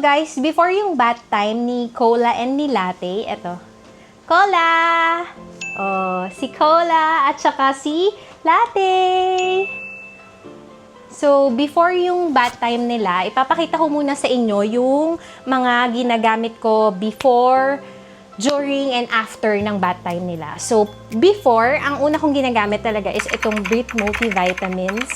Guys, before yung bath time ni Cola and ni Latte, eto. Cola! Oh, si Cola at saka si Latte! So, before yung bath time nila, ipapakita ko muna sa inyo yung mga ginagamit ko before, during, and after ng bath time nila. So, before, ang una kong ginagamit talaga is itong Brit Multivitamins.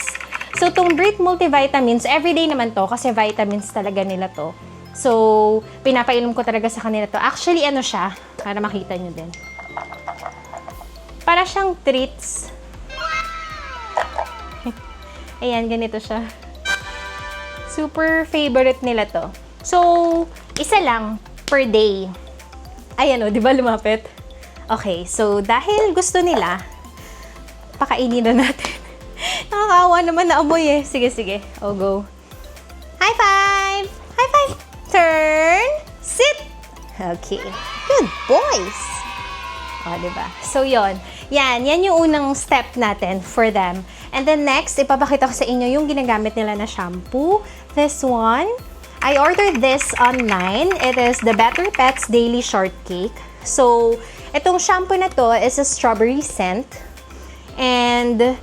So, itong Brit Multivitamins, everyday naman to kasi vitamins talaga nila to. So, pinapainom ko talaga sa kanila to. Actually, ano siya? Para makita nyo din. Para siyang treats. Ayan, ganito siya. Super favorite nila to. So, isa lang per day. Ayan o, di ba lumapit? Okay, so dahil gusto nila, pakainin na natin. Nakakaawa naman na amoy eh. Sige, sige. I'll go. High five! High five! Turn! Sit! Okay. Good boys! O, diba? So, yon. Yan yung unang step natin for them. And then next, ipapakita ko sa inyo yung ginagamit nila na shampoo. This one, I ordered this online. It is the Better Pets Daily Shortcake. So, itong shampoo na to is a strawberry scent. And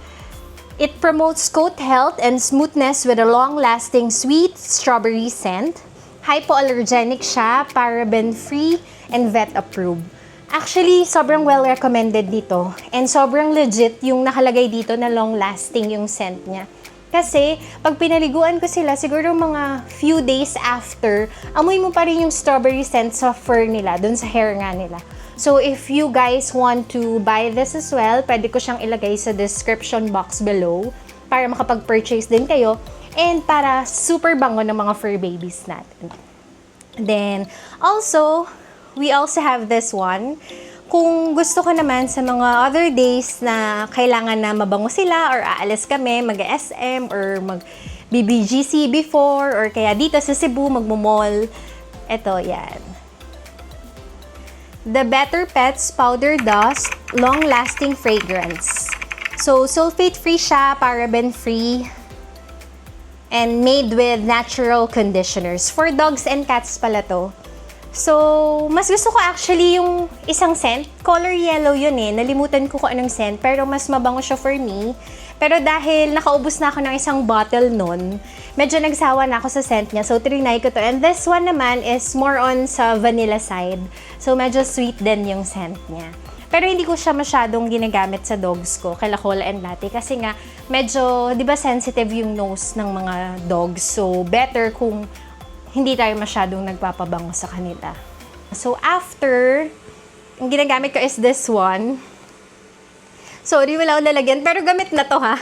it promotes coat health and smoothness with a long-lasting sweet strawberry scent. Hypoallergenic siya, paraben-free, and vet-approved. Actually, sobrang well-recommended dito. And sobrang legit yung nakalagay dito na long-lasting yung scent niya. Kasi, pag pinaliguan ko sila, siguro mga few days after, amoy mo pa rin yung strawberry scent sa fur nila, dun sa hair nga nila. So, if you guys want to buy this as well, pwede ko siyang ilagay sa description box below para makapag-purchase din kayo. And para super bango ng mga fur babies natin. Then, also, we also have this one. Kung gusto ko naman sa mga other days na kailangan na mabango sila or aalis kami, mag-SM or mag-BBGC before or kaya dito sa Cebu, magmo-mall. Ito, yan. The Better Pets Powder Dust Long-Lasting Fragrance. So, sulfate-free siya, paraben-free, and made with natural conditioners. For dogs and cats pala to. So, mas gusto ko actually yung isang scent. Color yellow yun eh. Nalimutan ko kung anong scent. Pero mas mabango siya for me. Pero dahil nakaubos na ako ng isang bottle nun, medyo nagsawa na ako sa scent niya. So, trinay ko to. And this one naman is more on sa vanilla side. So, medyo sweet din yung scent niya. Pero hindi ko siya masyadong ginagamit sa dogs ko, kay Cola and Latte. Kasi nga, medyo, di ba, sensitive yung nose ng mga dogs. So, better kung hindi tayo masyadong nagpapabango sa kanila. So, after, ang ginagamit ko is this one. Sorry, wala akong lalagyan. Pero gamit na to, ha?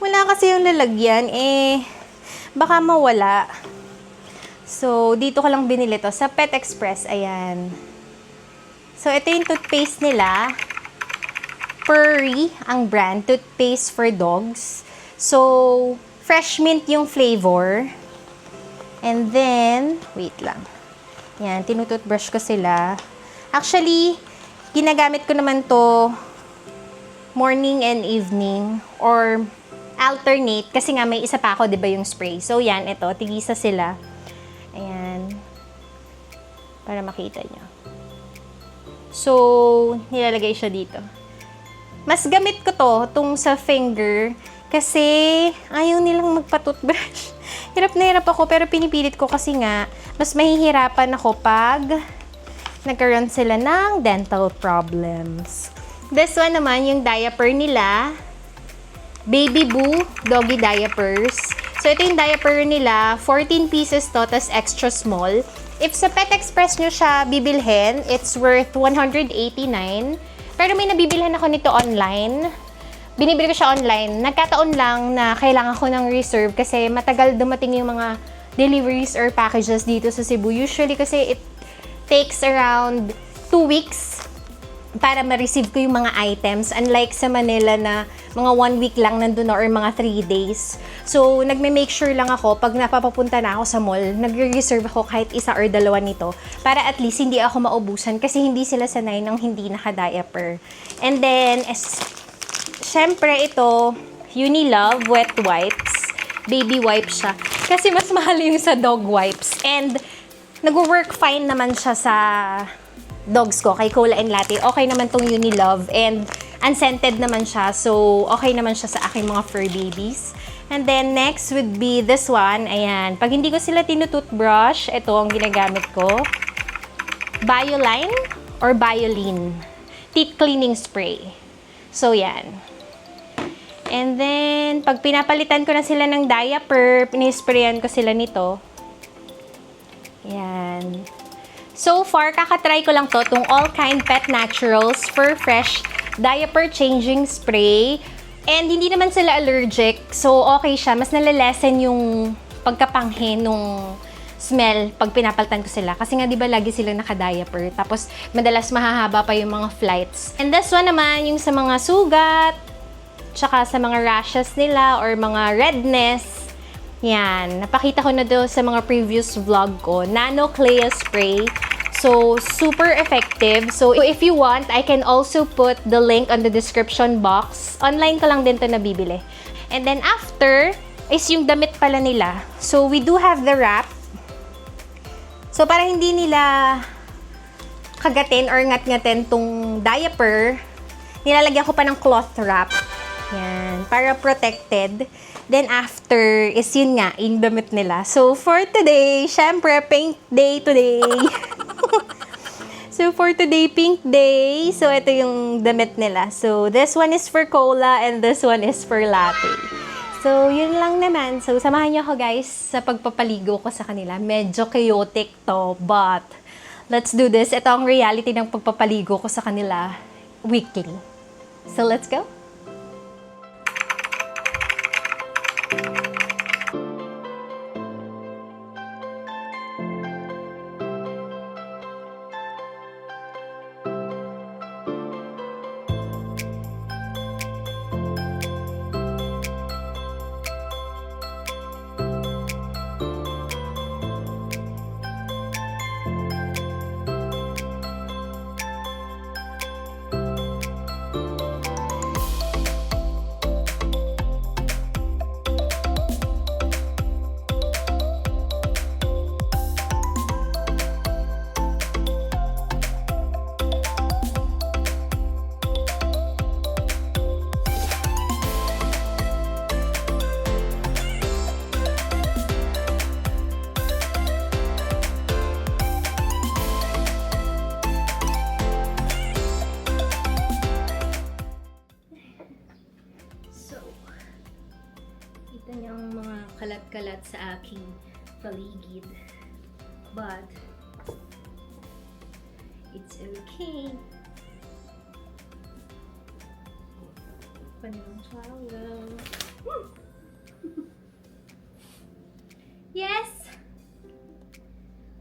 Wala kasi yung lalagyan. Baka mawala. So, dito ko lang binili to. Sa Pet Express, ayan. So, ito yung toothpaste nila. Purry ang brand. Toothpaste for dogs. So, fresh mint yung flavor. And then, wait lang. Yan, tinutoothbrush ko sila. Actually, ginagamit ko naman to morning and evening or alternate kasi nga may isa pa ako, 'di ba, yung spray. So, yan, ito, tigisa sila. Ayan. Para makita nyo. So, nilalagay siya dito. Mas gamit ko to, itong sa finger, kasi ayaw nilang magpa-toothbrush. Hirap na hirap ako, pero pinipilit ko kasi nga, mas mahihirapan ako pag nagkaroon sila ng dental problems. This one naman, yung diaper nila. Baby Boo Doggy Diapers. So, ito yung diaper nila. 14 pieces to, tas extra small. If sa Pet Express nyo siya bibilhin, it's worth 189. Pero may nabibilhan ako nito online. Binibili ko siya online. Nagkataon lang na kailangan ko ng reserve kasi matagal dumating yung mga deliveries or packages dito sa Cebu. Usually kasi it takes around 2 weeks para ma-receive ko yung mga items. Unlike sa Manila na mga 1 week lang nandun na or mga 3 days. So, nagme-make sure lang ako pag napapapunta na ako sa mall, nagre-reserve ako kahit isa or dalawa nito para at least hindi ako maubusan kasi hindi sila sanay ng hindi naka-diaper. And then, syempre ito, Unilove Wet Wipes. Baby wipe siya. Kasi mas mahal yung sa dog wipes. And nag-work fine naman siya sa dogs ko, kay Cola and Latte. Okay naman tong Unilove and unscented naman siya. So, okay naman siya sa aking mga fur babies. And then, next would be this one. Ayan. Pag hindi ko sila tinutoothbrush, ito ang ginagamit ko. Bioline or Bioline. Teeth cleaning spray. So, yan. And then, pag pinapalitan ko na sila ng diaper, pinisprayan ko sila nito. Yan. So far, kakatry ko lang to, itong All Kind Pet Naturals Fur Fresh Diaper Changing Spray. And hindi naman sila allergic, so okay siya. Mas nalalesen yung pagkapanghe nung smell pag pinapalitan ko sila. Kasi nga, di ba, lagi silang naka-diaper. Tapos, madalas mahahaba pa yung mga flights. And this one naman, yung sa mga sugat, tsaka sa mga rashes nila or mga redness. Yan. Napakita ko na doon sa mga previous vlog ko. Nano Clea Spray. So, super effective. So, if you want, I can also put the link on the description box. Online ko lang din to nabibili. And then after, is yung damit pala nila. So, we do have the wrap. So, para hindi nila kagatin or ngat-ngatin tong diaper, nilalagyan ko pa ng cloth wrap. Yan. Para protected. Then after, is yun nga, yung damit nila. So, for today, syempre, pink day today. So, for today, pink day. So, ito yung damit nila. So, this one is for Cola and this one is for Latte. So, yun lang naman. So, samahan niyo ako guys sa pagpapaligo ko sa kanila. Medyo chaotic to, but let's do this. Ito ang reality ng pagpapaligo ko sa kanila weekly. So, let's go. Ito niya ang mga kalat-kalat sa aking paligid. But, it's okay. Kanilang towel. Yes!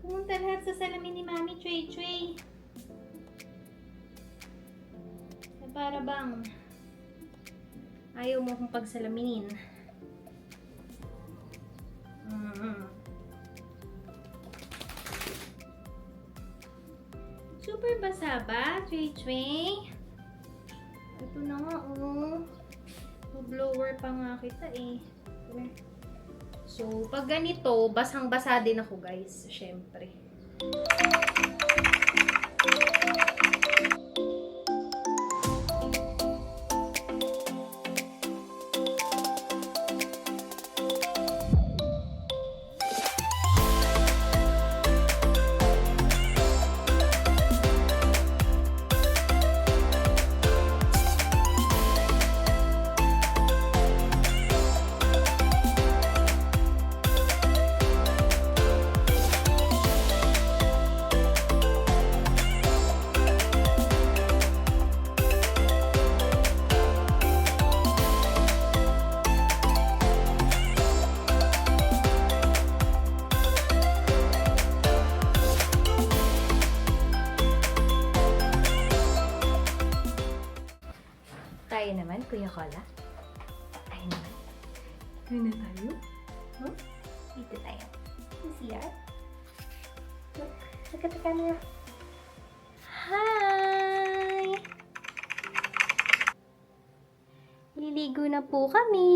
Pumunta lahat sa salamin ni Mami Chway Chway. Para bang ayaw mo kong pagsalaminin. Super basa ba, Chway Chway? Ito na nga, oh. Blower pa nga kita eh. So, pag ganito, basang-basa din ako guys, syempre. Tayo naman, Kuya Cola. Tayo naman. Tayo na tayo. Huh? Dito tayo. CR. Look at the camera. Hi! Liligo na po kami.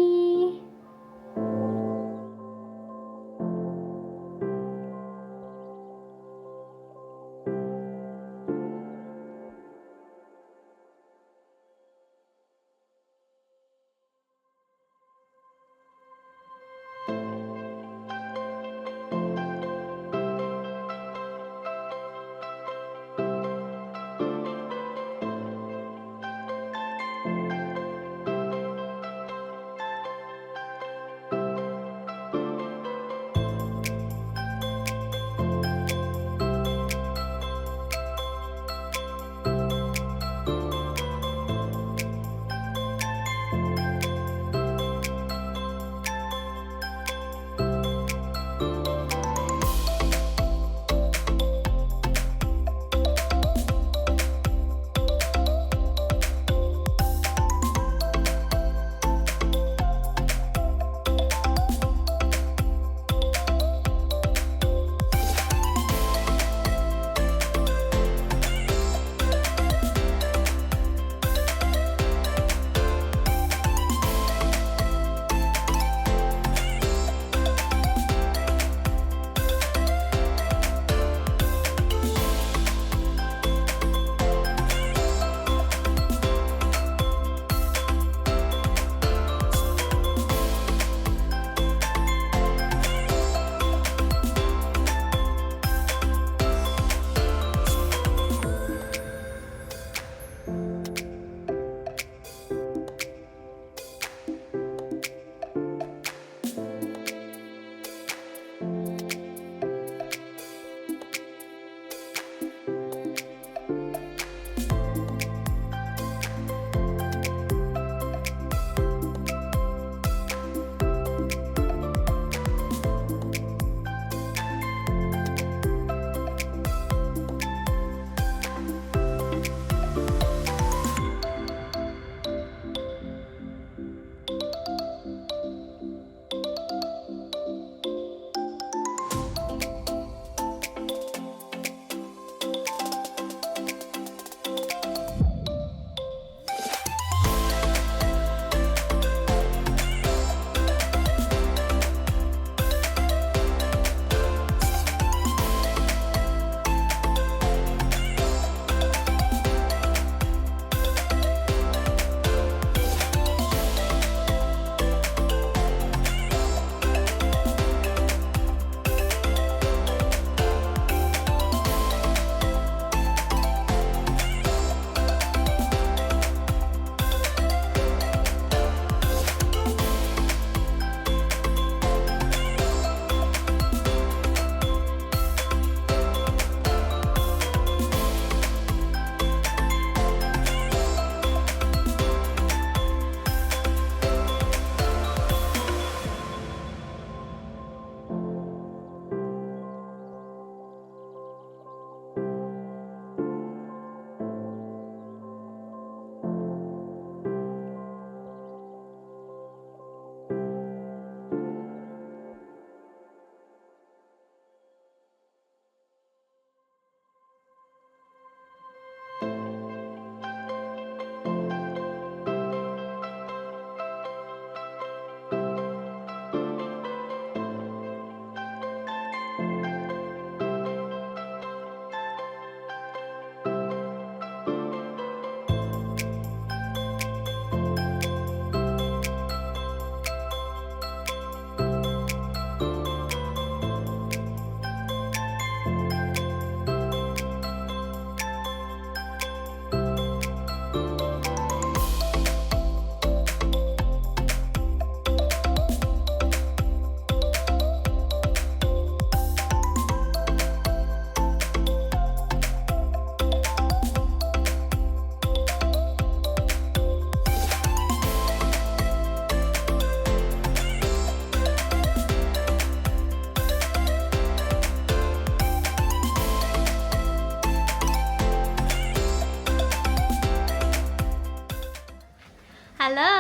Hello!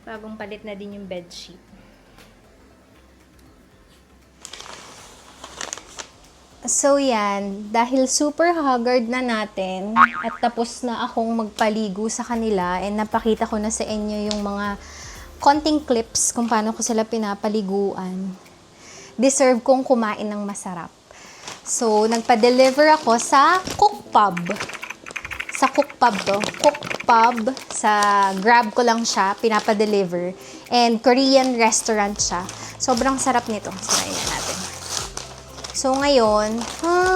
Bagong palit na din yung bedsheet. So yan, dahil super haggard na natin at tapos na akong magpaligo sa kanila and napakita ko na sa inyo yung mga konting clips kung paano ko sila pinapaliguan, deserve kong kumain ng masarap. So, nagpa-deliver ako sa Cookpub. Sa Cookpub to. Cookpub. Sa Grab ko lang siya, pinapa-deliver. And Korean restaurant siya. Sobrang sarap nito. Sirain na natin. So, ngayon,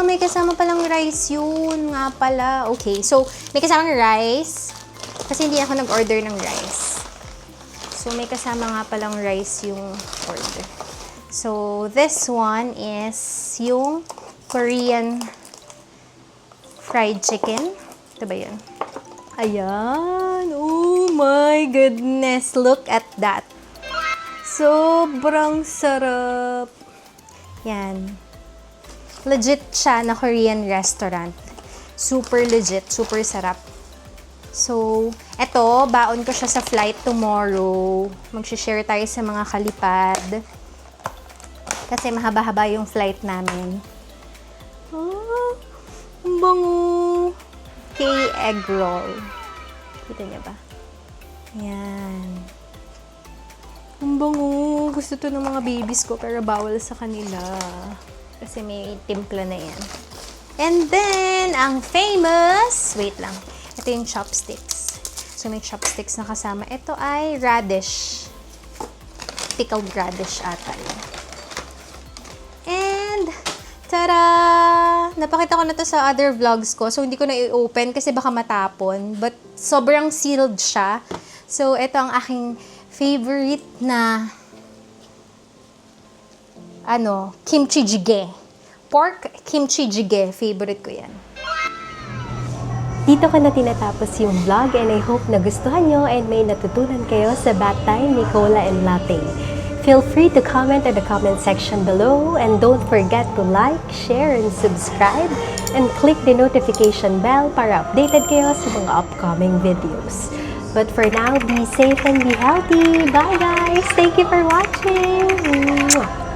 may kasama palang rice yun nga pala. Okay, so, may kasamang rice. Kasi hindi ako nag-order ng rice. So, may kasama nga palang rice yung order. So, this one is yung Korean fried chicken. Ito ba yun? Ayan. Oh my goodness. Look at that. Sobrang sarap. Yan. Legit siya na Korean restaurant. Super legit. Super sarap. So, eto, baon ko siya sa flight tomorrow. Mag-share tayo sa mga kalipad. Kasi mahaba-haba yung flight namin. Ang bango. Egg roll. Kita niya ba? Yan. Ang bango. Gusto to ng mga babies ko pero bawal sa kanila. Kasi may timpla na yan. And then, ang famous, wait lang. Ito yung chopsticks. So, may chopsticks na kasama. Ito ay radish. Pickled radish ata yun. And, tada! Napakita ko na to sa other vlogs ko. So, hindi ko na i-open kasi baka matapon. But, sobrang sealed siya. So, ito ang aking favorite na kimchi jjigae. Pork kimchi jjigae. Favorite ko yan. Dito ko na tinatapos yung vlog and I hope nagustuhan nyo and may natutunan kayo sa bath time ni Cola and Latte. Feel free to comment in the comment section below and don't forget to like, share, and subscribe and click the notification bell para updated kayo sa mga upcoming videos. But for now, be safe and be healthy. Bye guys! Thank you for watching!